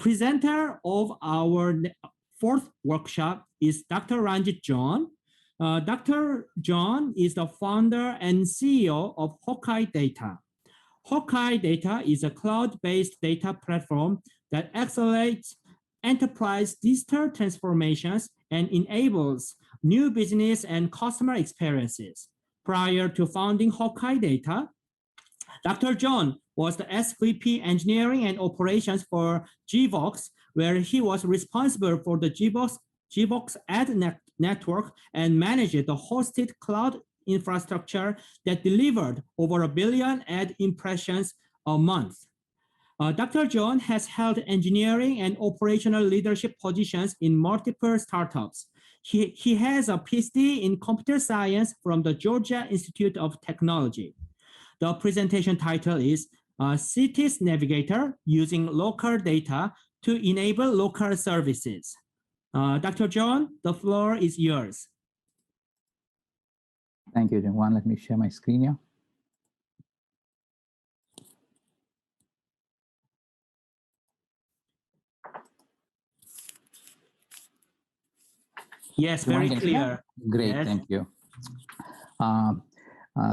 The presenter of our fourth workshop is Dr. Ranjit John. Dr. John is the founder and CEO of Hawkai Data. Hawkai Data is a cloud-based data platform that accelerates enterprise digital transformations and enables new business and customer experiences. Prior to founding Hawkai Data, Dr. John was the SVP Engineering and Operations for Gvox, where he was responsible for the Gvox ad network and managed the hosted cloud infrastructure that delivered over 1 billion ad impressions a month. Dr. John has held engineering and operational leadership positions in multiple startups. He has a PhD in computer science from the Georgia Institute of Technology. The presentation title is Cities Navigator Using Local Data to Enable Local Services. Dr. John, the floor is yours. Thank you, Jungwon. Let me share my screen here. Yes, very clear. Great, yes. Thank you.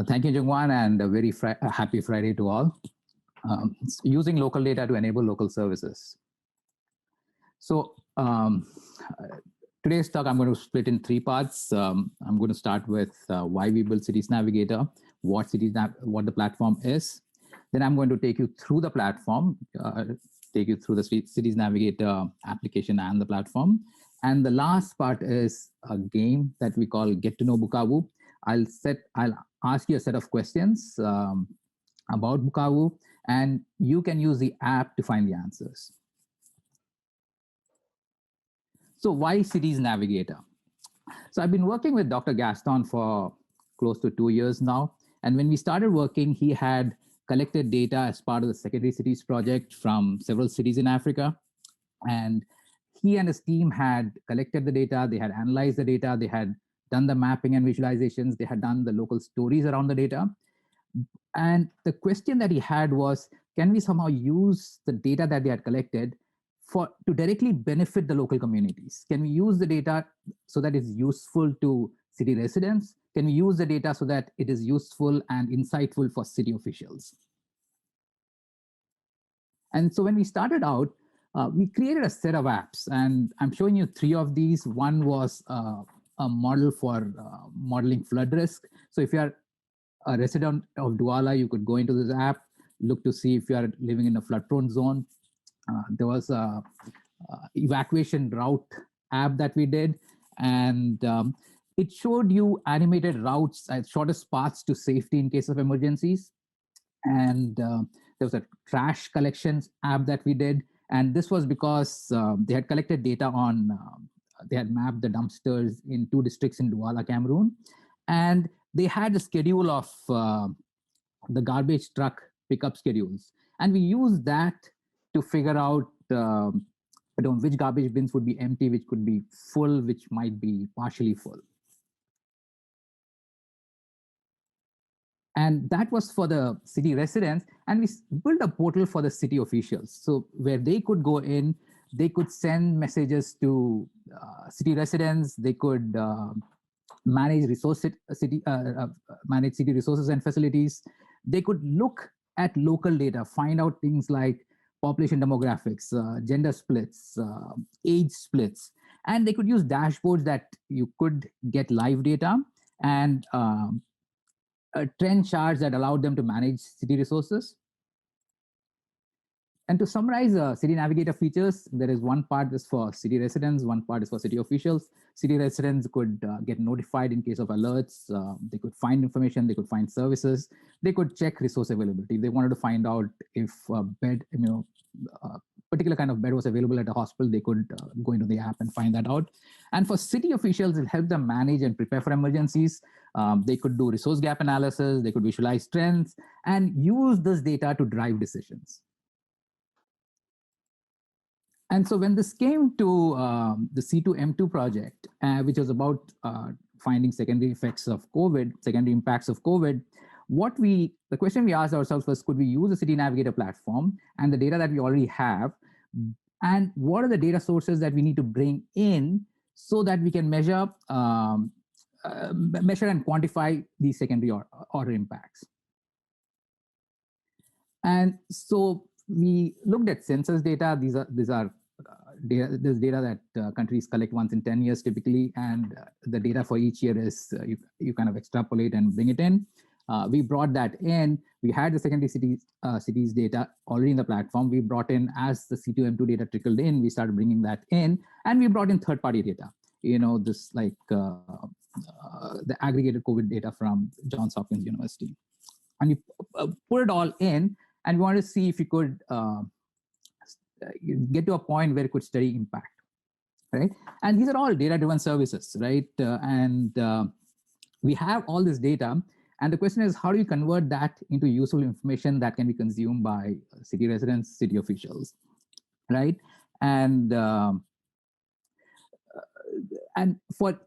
Thank you, Jungwon, and a very happy Friday to all. Using local data to enable local services. So today's talk I'm going to split in 3 parts. I'm going to start with why we built Cities Navigator, what the platform is. Then I'm going to take you through the platform, take you through the Cities Navigator application and the platform. And the last part is a game that we call Get to Know Bukavu. I'll ask you a set of questions about Bukavu, and you can use the app to find the answers. So why Cities Navigator? So I've been working with Dr. Gaston for close to 2 years now. And when we started working, he had collected data as part of the Secondary Cities project from several cities in Africa. And he and his team had collected the data, they had analyzed the data, they had done the mapping and visualizations, they had done the local stories around the data. And the question that he had was, can we somehow use the data that they had collected to directly benefit the local communities? Can we use the data so that it's useful to city residents? Can we use the data so that it is useful and insightful for city officials? And so when we started out, we created a set of apps, and I'm showing you 3 of these. One was a model for modeling flood risk. So if you are a resident of Douala, you could go into this app, look to see if you are living in a flood-prone zone. There was a evacuation route app that we did, and it showed you animated routes at shortest paths to safety in case of emergencies. And there was a trash collections app that we did, and this was because they had collected data on, they had mapped the dumpsters in 2 districts in Douala, Cameroon, and they had a schedule of the garbage truck pickup schedules. And we used that to figure out which garbage bins would be empty, which could be full, which might be partially full. And that was for the city residents. And we built a portal for the city officials. So where they could go in, they could send messages to city residents. They could manage manage city resources and facilities. They could look at local data, find out things like population demographics, gender splits, age splits. And they could use dashboards that you could get live data and trend charts that allowed them to manage city resources. And to summarize City Navigator features, there is one part is for city residents, one part is for city officials. City residents could get notified in case of alerts. They could find information, they could find services, they could check resource availability. If they wanted to find out if a bed, particular kind of bed was available at a hospital, they could go into the app and find that out. And for city officials, it helped them manage and prepare for emergencies. They could do resource gap analysis, they could visualize trends, and use this data to drive decisions. And so when this came to the C2M2 project, which was about finding secondary effects of COVID, secondary impacts of COVID, the question we asked ourselves was, could we use the City Navigator platform and the data that we already have and what are the data sources that we need to bring in so that we can measure and quantify these secondary order impacts. And so we looked at census data. These are data, this data that countries collect once in 10 years typically, and the data for each year is you kind of extrapolate and bring it in. We brought that in. We had the secondary cities data already in the platform. We brought in, as the C2M2 data trickled in, we started bringing that in, and we brought in third-party data. This like the aggregated COVID data from Johns Hopkins University. And we put it all in, and we wanted to see if you could get to a point where it could study impact, right? And these are all data-driven services, right? We have all this data, and the question is, how do you convert that into useful information that can be consumed by city residents, city officials, right? And for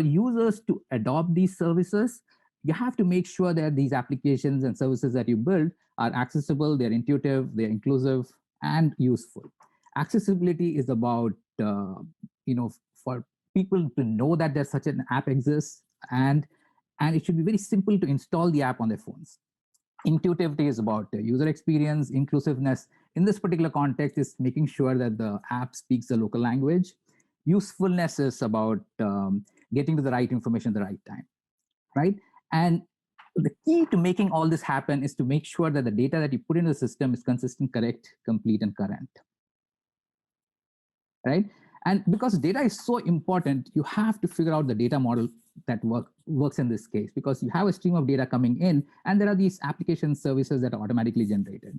users to adopt these services, you have to make sure that these applications and services that you build are accessible, they're intuitive, they're inclusive, and useful. Accessibility is about, for people to know that there's such an app exists, and it should be very simple to install the app on their phones. Intuitivity is about user experience. Inclusiveness in this particular context is making sure that the app speaks the local language. Usefulness is about getting to the right information at the right time, right? And the key to making all this happen is to make sure that the data that you put into the system is consistent, correct, complete, and current, right? And because data is so important, you have to figure out the data model that works in this case, because you have a stream of data coming in, and there are these application services that are automatically generated.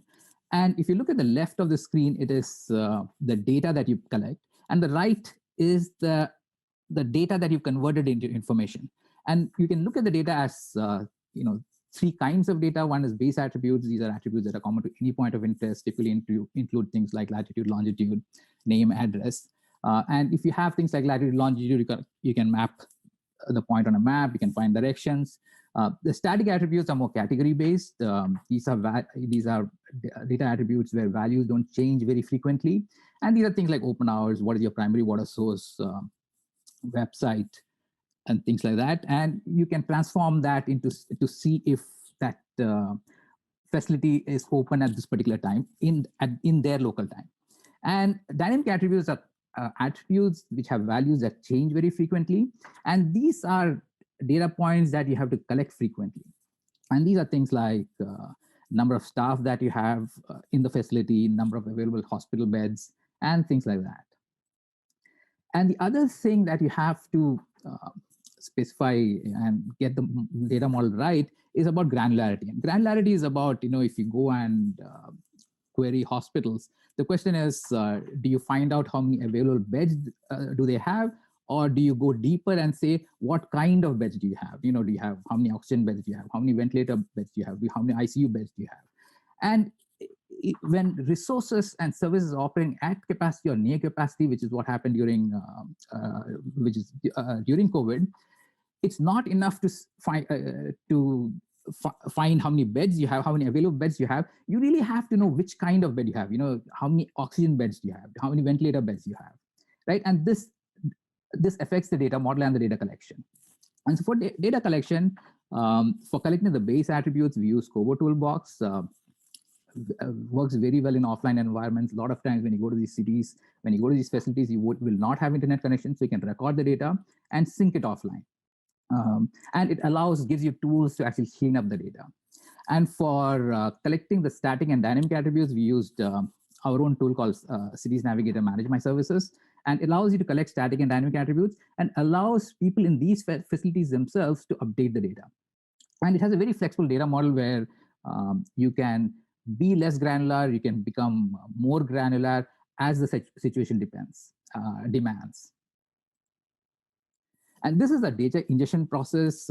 And if you look at the left of the screen, it is the data that you collect, and the right is the data that you've converted into information. And you can look at the data as three kinds of data. One is base attributes. These are attributes that are common to any point of interest, typically include things like latitude, longitude, name, address. And if you have things like latitude, longitude, you can map the point on a map. You can find directions. The static attributes are more category-based. These are data attributes where values don't change very frequently. And these are things like open hours, what is your primary water source, website, and things like that. And you can transform that into to see if that facility is open at this particular time in their local time. And dynamic attributes are attributes which have values that change very frequently. And these are data points that you have to collect frequently. And these are things like number of staff that you have in the facility, number of available hospital beds, and things like that. And the other thing that you have to specify and get the data model right is about granularity. And granularity is about, if you go and query hospitals, the question is, do you find out how many available beds do they have? Or do you go deeper and say, what kind of beds do you have? Do you have, how many oxygen beds do you have? How many ventilator beds do you have? How many ICU beds do you have? And when resources and services are operating at capacity or near capacity, which is what happened during COVID, it's not enough to find how many beds you have, how many available beds you have. You really have to know which kind of bed you have. How many oxygen beds do you have? How many ventilator beds you have, right? And this affects the data model and the data collection. And so for data collection, for collecting the base attributes, we use Kobo Toolbox. Works very well in offline environments. A lot of times when you go to these cities, when you go to these facilities, you will not have internet connection, so you can record the data and sync it offline. And it gives you tools to actually clean up the data. And for collecting the static and dynamic attributes, we used our own tool called Cities Navigator Manage My Services. And it allows you to collect static and dynamic attributes and allows people in these facilities themselves to update the data. And it has a very flexible data model where you can be less granular, you can become more granular as the situation demands. And this is a data ingestion process.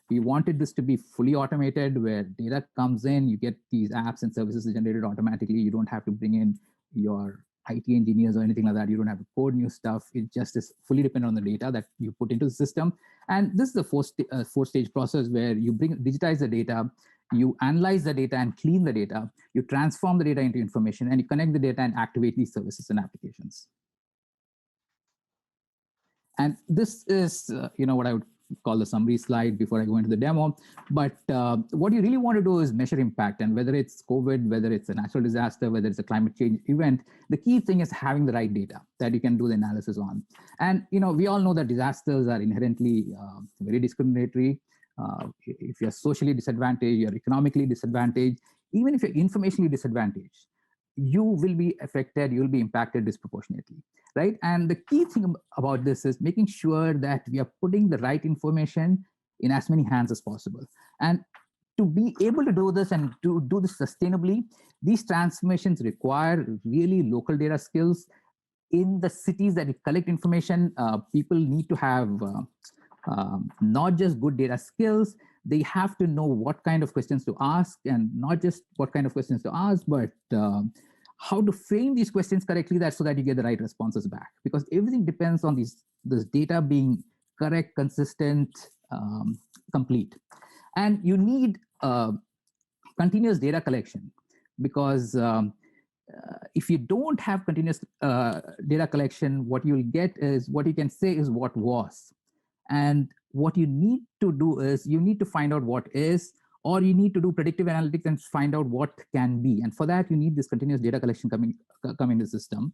We wanted this to be fully automated, where data comes in, you get these apps and services generated automatically. You don't have to bring in your IT engineers or anything like that. You don't have to code new stuff. It just is fully dependent on the data that you put into the system. And this is a four-stage process where you digitize the data, you analyze the data and clean the data, you transform the data into information, and you connect the data and activate these services and applications. And this is, what I would call the summary slide before I go into the demo. But what you really want to do is measure impact. And whether it's COVID, whether it's a natural disaster, whether it's a climate change event, the key thing is having the right data that you can do the analysis on. And we all know that disasters are inherently very discriminatory. If you're socially disadvantaged, you're economically disadvantaged, even if you're informationally disadvantaged, you will be affected, you'll be impacted disproportionately, right? And the key thing about this is making sure that we are putting the right information in as many hands as possible. And to be able to do this and to do this sustainably, these transformations require really local data skills. In the cities that we collect information, people need to have not just good data skills, they have to know what kind of questions to ask, and not just what kind of questions to ask, but how to frame these questions correctly so that you get the right responses back. Because everything depends on this data being correct, consistent, complete. And you need continuous data collection, because if you don't have continuous data collection, what you'll get is, what you can say is what was. And what you need to do is you need to find out what is, or you need to do predictive analytics and find out what can be. And for that, you need this continuous data collection coming in the system.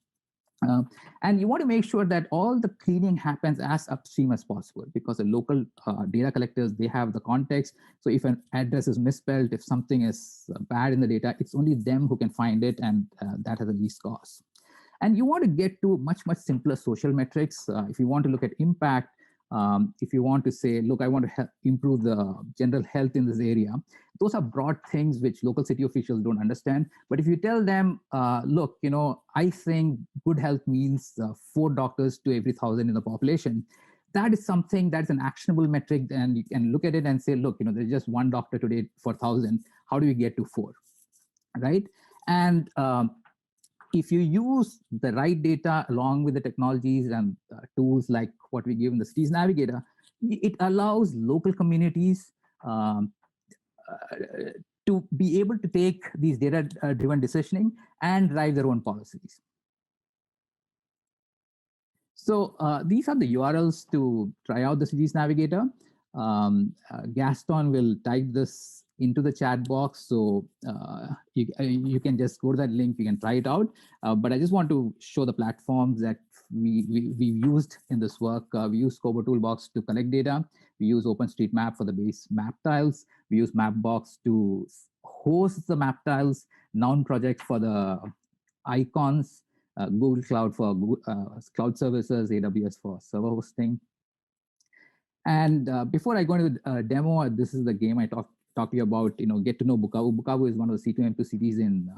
And you want to make sure that all the cleaning happens as upstream as possible, because the local data collectors, they have the context. So if an address is misspelled, if something is bad in the data, it's only them who can find it, and that has the least cost. And you want to get to much simpler social metrics. If you want to look at impact, if you want to say, look, I want to improve the general health in this area, those are broad things which local city officials don't understand. But if you tell them, look, I think good health means 4 doctors to every 1,000 in the population, that is something that's an actionable metric, and you can look at it and say, look, there's just 1 doctor today for 1,000. How do we get to 4, right? And if you use the right data along with the technologies and tools like what we give in the Cities Navigator, it allows local communities to be able to take these data-driven decisioning and drive their own policies. So these are the URLs to try out the Cities Navigator. Gaston will type this into the chat box, so you can just go to that link, you can try it out. But I just want to show the platforms that we used in this work. We use Kobo Toolbox to collect data. We use OpenStreetMap for the base map tiles. We use Mapbox to host the map tiles, Noun Project for the icons, Google Cloud for cloud services, AWS for server hosting. And before I go into the demo, this is the game I talk to you about, get to know Bukavu. Bukavu is one of the C2M2 cities in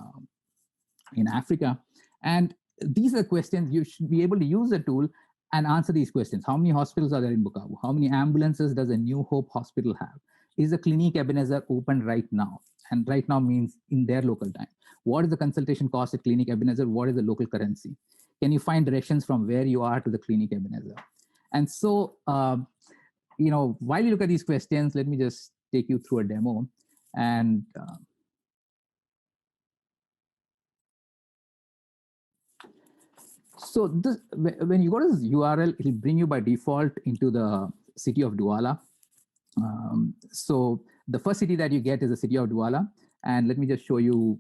Africa. And these are questions you should be able to use the tool and answer these questions. How many hospitals are there in Bukavu? How many ambulances does a New Hope hospital have? Is the Clinique Ebenezer open right now? And right now means in their local time. What is the consultation cost at Clinique Ebenezer? What is the local currency? Can you find directions from where you are to the Clinique Ebenezer? And so, while you look at these questions, let me just take you through a demo. And so this, when you go to this URL, it'll bring you by default into the city of Douala. So the first city that you get is the city of Douala. And let me just show you.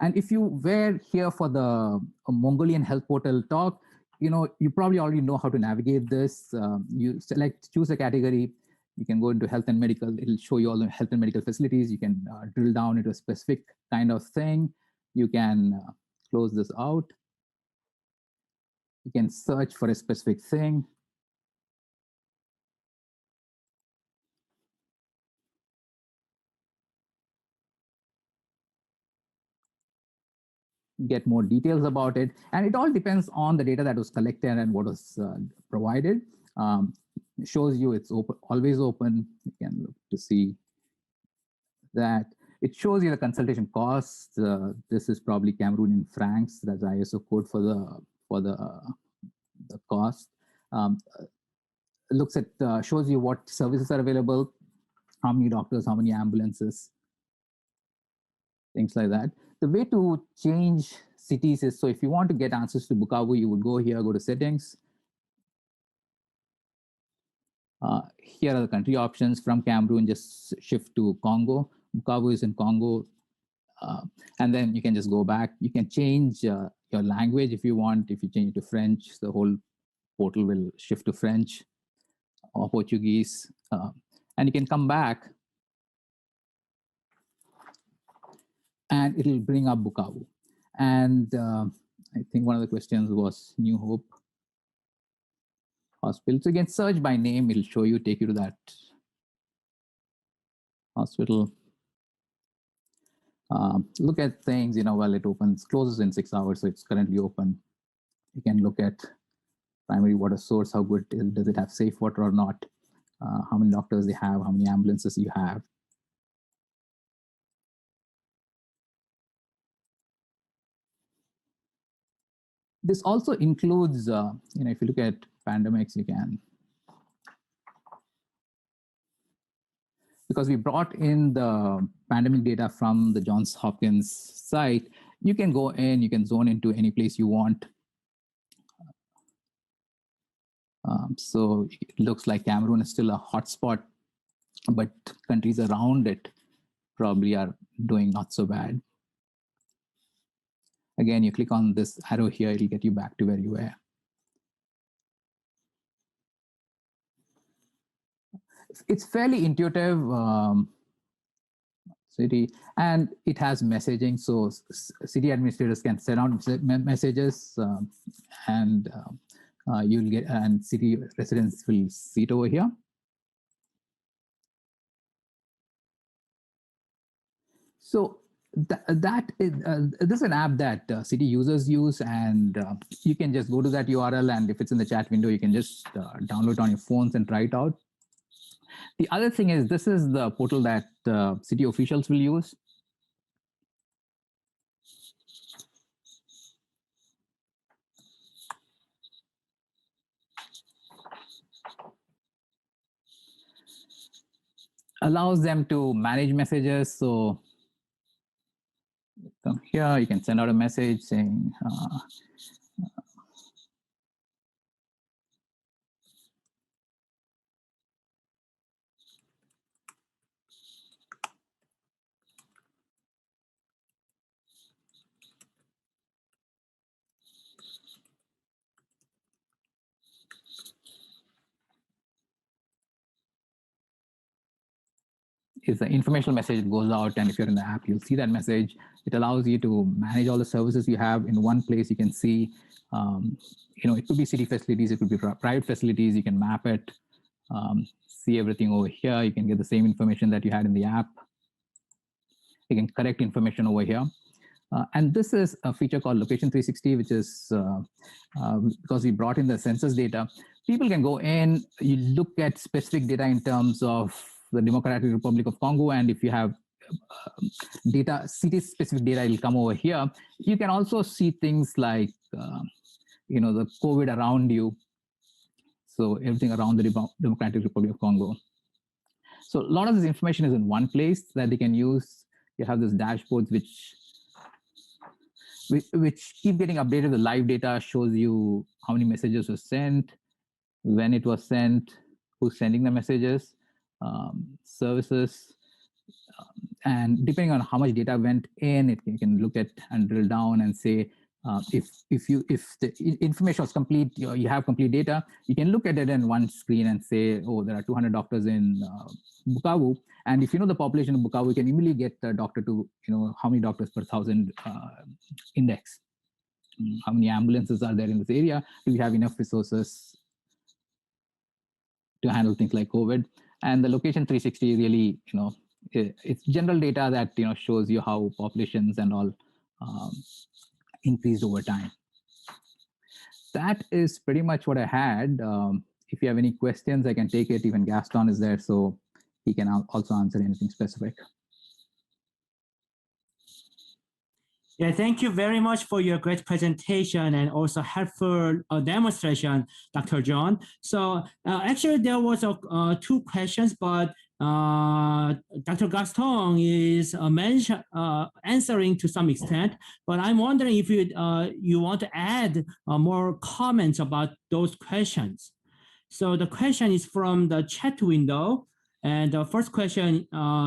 And if you were here for the Mongolian Health Portal talk, you probably already know how to navigate this. You choose a category. You can go into health and medical. It'll show you all the health and medical facilities. You can drill down into a specific kind of thing. You can close this out. You can search for a specific thing. Get more details about it. And it all depends on the data that was collected and what was provided. It shows you it's open, always open. You can look to see that. It shows you the consultation costs. This is probably Cameroonian francs. That's the ISO code for the cost. Looks at shows you what services are available. how many doctors, how many ambulances, things like that. The way to change cities is, so if you want to get answers to Bukavu, you would go here, go to settings. Here are the country options. From Cameroon, just shift to Congo. Bukavu is in Congo. And then you can just go back. You can change your language if you want. If you change it to French, the whole portal will shift to French or Portuguese. And you can come back and it'll bring up Bukavu. And I think one of the questions was New Hope Hospital. So you can search by name, it'll show you, take you to that hospital. Look at things, while it opens, closes in 6 hours, so it's currently open. You can look at primary water source, how good does it have safe water or not, how many doctors they have, how many ambulances you have. This also includes, if you look at pandemics, you can, because we brought in the pandemic data from the Johns Hopkins site, you can go in, you can zone into any place you want. So it looks like Cameroon is still a hotspot, but countries around it probably are doing not so bad. Again, you click on this arrow here, it'll get you back to where you were. It's fairly intuitive city, and it has messaging. So city administrators can send out messages, and you'll get, and city residents will see it over here. So that is this is an app that city users use, and you can just go to that URL, and if it's in the chat window, you can just download it on your phones and try it out. The other thing is, this is the portal that city officials will use. Allows them to manage messages. So come here, you can send out a message saying, is the informational message that goes out, and if you're in the app, you'll see that message. It allows you to manage all the services you have in one place. You can see, it could be city facilities, it could be private facilities. You can map it, see everything over here. You can get the same information that you had in the app. You can correct information over here. And this is a feature called Location 360, which is because we brought in the census data. People can go in, you look at specific data in terms of the Democratic Republic of Congo, and if you have data, city-specific data, will come over here. You can also see things like, the COVID around you. So everything around the Democratic Republic of Congo. So a lot of this information is in one place that they can use. You have this dashboards which keep getting updated. The live data shows you how many messages were sent, when it was sent, who's sending the messages, services, and depending on how much data went in, you can look at and drill down and say, if the information was complete, you have complete data, you can look at it in one screen and say, oh, there are 200 doctors in Bukavu, and if you know the population of Bukavu, you can immediately get the doctor to how many doctors per 1,000 index. How many ambulances are there in this area? Do we have enough resources to handle things like COVID? And the Location 360 really, it's general data that shows you how populations and all increased over time. That is pretty much what I had. If you have any questions, I can take it. Even Gaston is there, so he can also answer anything specific. Yeah, thank you very much for your great presentation and also helpful demonstration, Dr. John. So actually there was two questions, but Dr. Gaston is answering to some extent, but I'm wondering if you want to add more comments about those questions. So the question is from the chat window, and the first question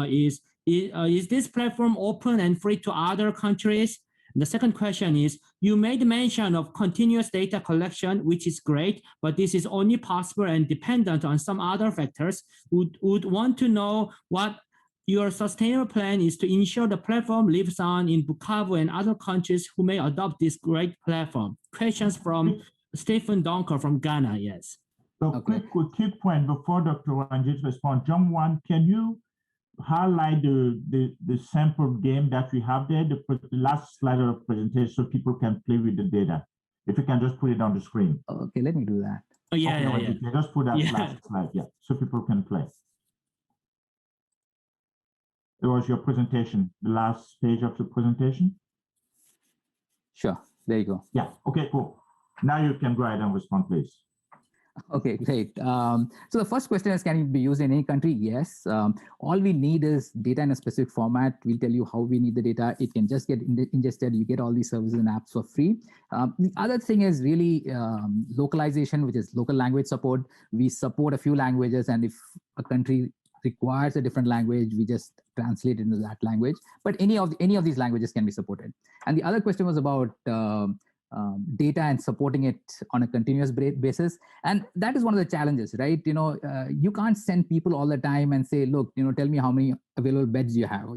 is this platform open and free to other countries? The second question is, you made mention of continuous data collection, which is great, but this is only possible and dependent on some other factors. Would want to know what your sustainable plan is to ensure the platform lives on in Bukavu and other countries who may adopt this great platform. Questions from Stephen Donker from Ghana, yes. So okay. quick point before Dr. Ranjit responds. John 1, can you highlight the sample game that we have there, the last slide of the presentation, so people can play with the data? If you can just put it on the screen. Okay, let me do that. Oh, yeah, okay, yeah. Just put that last slide, so people can play. It was your presentation, the last page of the presentation? Sure, there you go. Yeah, okay, cool. Now you can go ahead and respond, please. Okay, great. So the first question is, can it be used in any country? Yes. All we need is data in a specific format. We'll tell you how we need the data. It can just get ingested. You get all these services and apps for free. The other thing is really localization, which is local language support. We support a few languages, and if a country requires a different language, we just translate into that language. But any of these languages can be supported. And the other question was about data and supporting it on a continuous basis, and that is one of the challenges, right? You can't send people all the time and say, look, tell me how many available beds you have,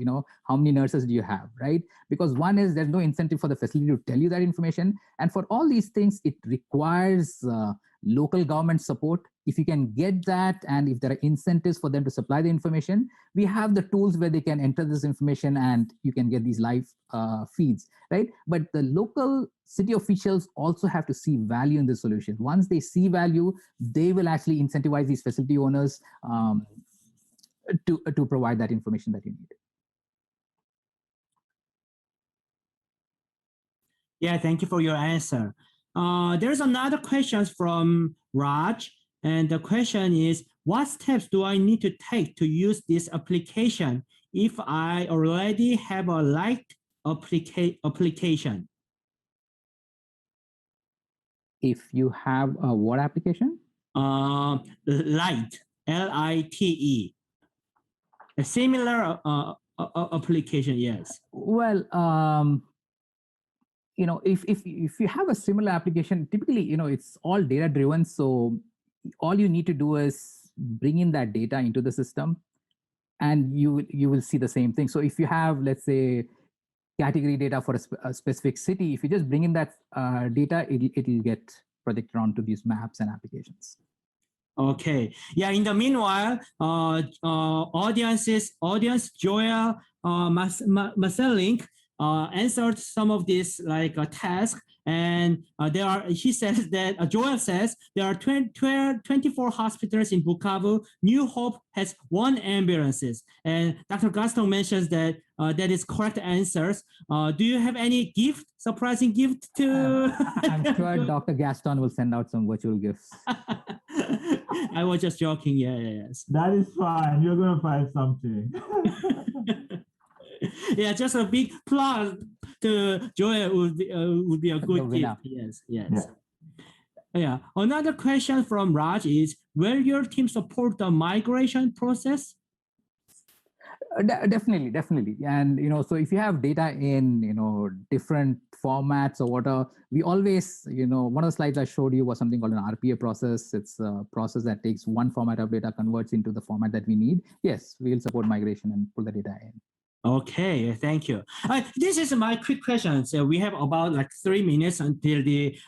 how many nurses do you have, right? Because one is, there's no incentive for the facility to tell you that information, and for all these things it requires local government support. If you can get that, and if there are incentives for them to supply the information, we have the tools where they can enter this information and you can get these live feeds, right? But the local city officials also have to see value in this solution. Once they see value, they will actually incentivize these facility owners to provide that information that you need. Yeah, thank you for your answer. There's another question from Raj, and the question is, what steps do I need to take to use this application if I already have a light application? If you have a what application? Lite, L-I-T-E. A similar application, yes. Well, if you have a similar application, typically, it's all data driven. So all you need to do is bring in that data into the system, and you will see the same thing. So if you have, let's say, category data for a specific city, if you just bring in that data, it'll get projected onto these maps and applications. Okay. Yeah. In the meanwhile, audience Joel Marcelink answered some of these tasks, and he says that Joel says there are 24 hospitals in Bukavu. New Hope has 1 ambulance, and Dr. Gaston mentions that that is correct answers. Do you have any surprising gift to? I'm sure Dr. Gaston will send out some virtual gifts. I was just joking. Yes. That is fine. You're gonna find something. Yeah, just a big plug to Joel would be a good gift. Yes. Yeah. Another question from Raj is, will your team support the migration process? Definitely. And, so if you have data in, different formats or whatever, we always, one of the slides I showed you was something called an RPA process. It's a process that takes one format of data, converts into the format that we need. Yes, we'll support migration and pull the data in. Okay, thank you. This is my quick question. So we have about 3 minutes until the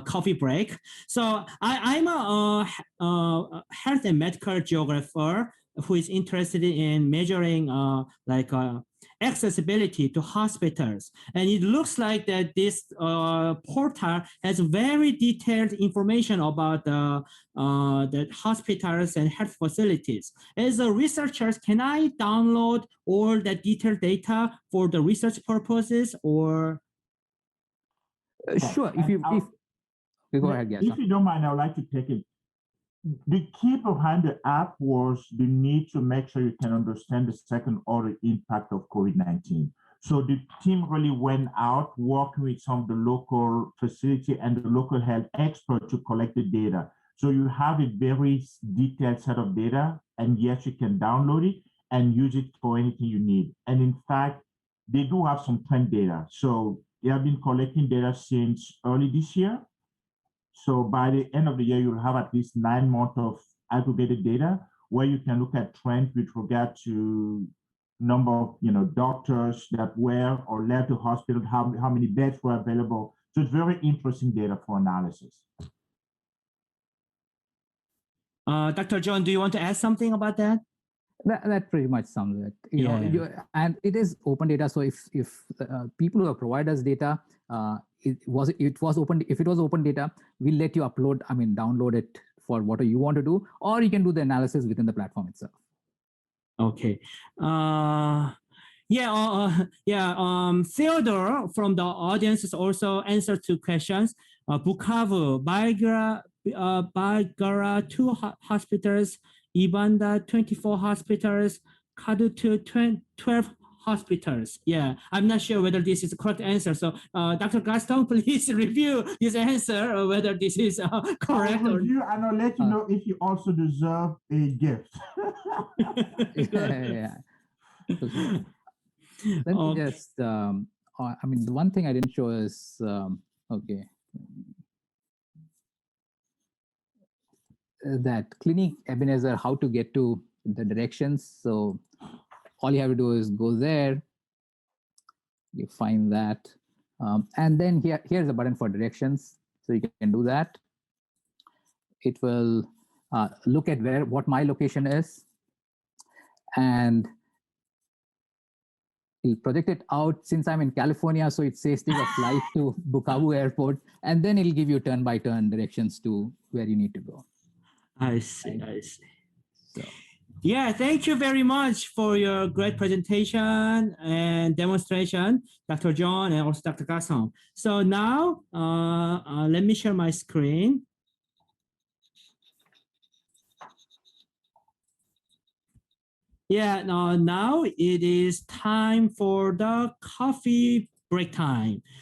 coffee break. So I'm a health and medical geographer who is interested in measuring accessibility to hospitals. And it looks like that this portal has very detailed information about the hospitals and health facilities. As a researcher, can I download all the detailed data for the research purposes, or? Sure. If you go ahead, yes. If you don't mind, I would like to take it The key behind the app was the need to make sure you can understand the second order impact of COVID-19. So the team really went out working with some of the local facility and the local health experts to collect the data. So you have a very detailed set of data, and yes, you can download it and use it for anything you need. And in fact, they do have some trend data. So they have been collecting data since early this year. So by the end of the year, you'll have at least 9 months of aggregated data where you can look at trends with regard to number of doctors that were or left the hospital, how many beds were available. So it's very interesting data for analysis. Dr. John, do you want to add something about that? That pretty much sums it. And it is open data. So if people who have provided us data, it was open. If it was open data, we'll let you download it for what you want to do, or you can do the analysis within the platform itself. Okay. Theodore from the audience has also answered 2 questions. Bukavu, Baigara 2 hospitals, Ibanda 24 hospitals, Kadutu 12 hospitals. Yeah, I'm not sure whether this is the correct answer. So Dr. Gaston, please review this answer or whether this is correct. I'll review and I'll let you know if you also deserve a gift. Yeah. Let me just, the one thing I didn't show is, okay. That Clinique Ebenezer, how to get to the directions. So all you have to do is go there, you find that, and then here's a button for directions. So you can do that. It will look at what my location is, and it'll project it out. Since I'm in California, so it says take a flight to Bukavu Airport, and then it'll give you turn-by-turn directions to where you need to go. I see. Right? I see. So. Yeah, thank you very much for your great presentation and demonstration, Dr. John and also Dr. Gaston. So now, let me share my screen. Yeah, now it is time for the coffee break time.